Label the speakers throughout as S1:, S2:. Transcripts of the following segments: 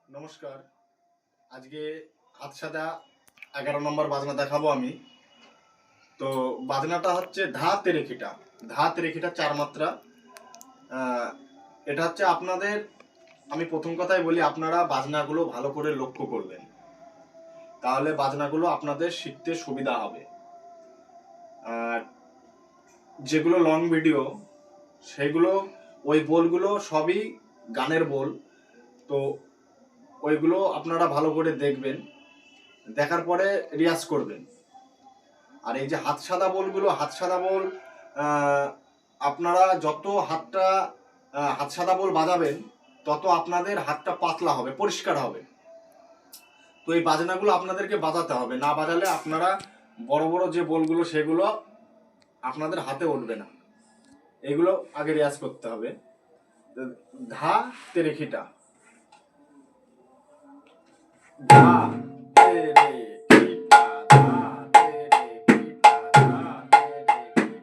S1: নমস্কার, আজকে হাতসাদা 11 নম্বর বাজনা দেখাবো আমি। তো বাজনাটা হচ্ছে ধা তেরেখিটা। ধা তেরেখিটা 4 মাত্রা। এটা হচ্ছে আপনাদের, আমি প্রথম কথাই বলি, আপনারা বাজনাগুলো ভালো করে লক্ষ্য করবেন, তাহলে বাজনাগুলো আপনাদের শিখতে সুবিধা হবে। আর যেগুলো লং ভিডিও, সেগুলো ওই বোলগুলো সবই গানের বোল, তো ওইগুলো আপনারা ভালো করে দেখবেন, দেখার পরে রিয়াজ করবেন। আর এই যে হাত সাদা বোল আপনারা যত হাত সাদা বোল বাজাবেন তত আপনাদের হাতটা পাতলা হবে, পরিষ্কার হবে। তো এই বাজনাগুলো আপনাদেরকে বাজাতে হবে, না বাজালে আপনারা বড় বড় যে বোলগুলো সেগুলো আপনাদের হাতে উঠবে না। এগুলো আগে রিয়াজ করতে হবে। ধা তেরেখিটা, ধা তেরেখিটা, ধা তেরেখিটা, ধা তেরেখিটা।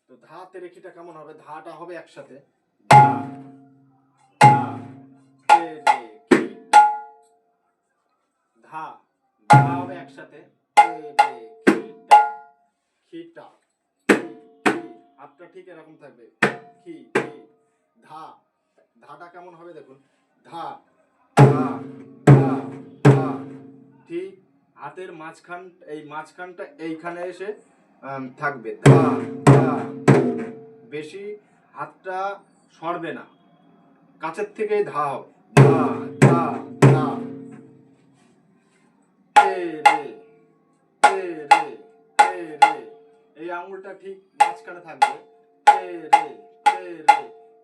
S1: তো ধা তেরেখিটা কেমন হবে? ধাটা হবে একসাথে, ধা ধা তেরেখিটা, ধা ধা হবে একসাথে, তেরেখিটা, খিটা, হাতটা ঠিক এরকম থাকবে, খি খি। ধা ধাটা কেমন হবে দেখুন, ধা ধা ধা ধা। ঠিক হাতের মাঝখানটা এইখানে এসে থাকবে, ধা ধা। বেশি হাতটা সরবে না, কাছের থেকেই ধা হবে, ধা ধা ধা। তে রে তে রে তে রে, এই আঙুলটা ঠিক মাঝখানে থাকবে, তে রে তে রে।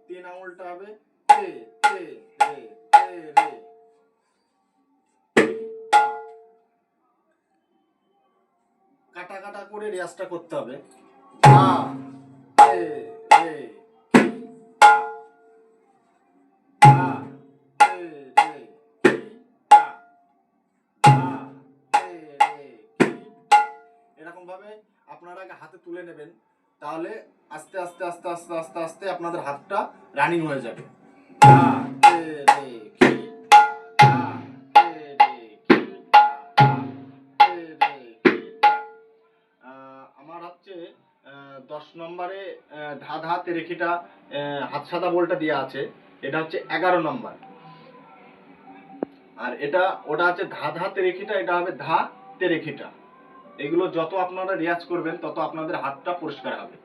S1: 3 আঙুলটা হবে তে তে রে তে রে। কাটা কাটা করে রেয়াজটা করতে হবে, ধা তে রে তা, ধা তে রে তা, ধা তে রে তা। এরকম ভাবে আপনারা আগে হাতে তুলে নেবেন, তাহলে আস্তে আস্তে আস্তে আস্তে আস্তে আস্তে আপনাদের হাতটা রানিং হয়ে যাবে। ধা তে রে কি, ধা তে রে কি, ধা তে রে কি। আমার হচ্ছে 10 নম্বরে ধা ধা তেরেখিটা হাত সাদা বোলটা দেওয়া আছে, এটা হচ্ছে 11 নম্বর। আর ওটা হচ্ছে ধা ধা তেরেখিটা, এটা হবে ধা তেরেখিটা। এগুলো যত আপনারা রিয়াজ করবেন তত আপনাদের হাতটা পরিষ্কার হবে।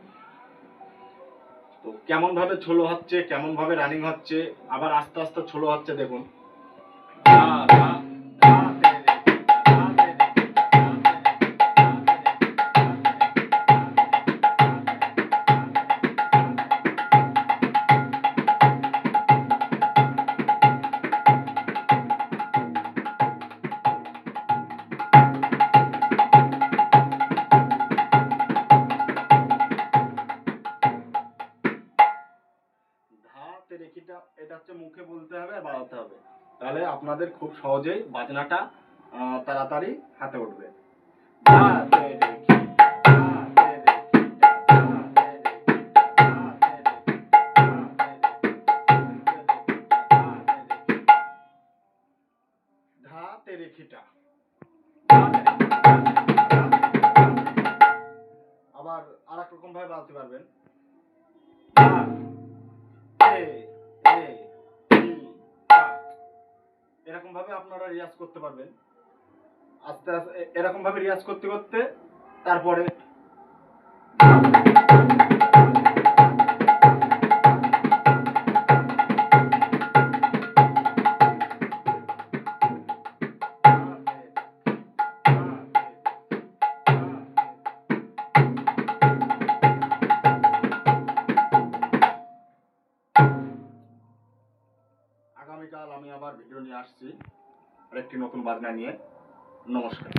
S1: তো কেমন ভাবে ছোলো হচ্ছে, কেমন ভাবে রানিং হচ্ছে, আবার আস্তে আস্তে ছোলো হচ্ছে দেখুন, ধা ধা ধা তেরেখিটা। এটা হচ্ছে মুখে বলতে হবে আর বাজাতে হবে, তাহলে আপনাদের খুব সহজেই বাজনাটা তাড়াতাড়ি হাতে উঠবে। ধা তেরেখি, ধা তেরেখিটা, ধা তেরেখিটা, ধা তেরেখিটা, ধা তেরেখিটা, ধা তেরেখিটা। আবার আরেক রকম ভাবে বাজাতে পারবেন, ধা এরকম ভাবে আপনারা রিয়াজ করতে পারবেন। আস্তে আস্তে এরকম ভাবে রিয়াজ করতে করতে তারপরে আগামীকাল আমি আবার ভিডিও নিয়ে আসছি আরেকটি নতুন বাজনা নিয়ে। নমস্কার।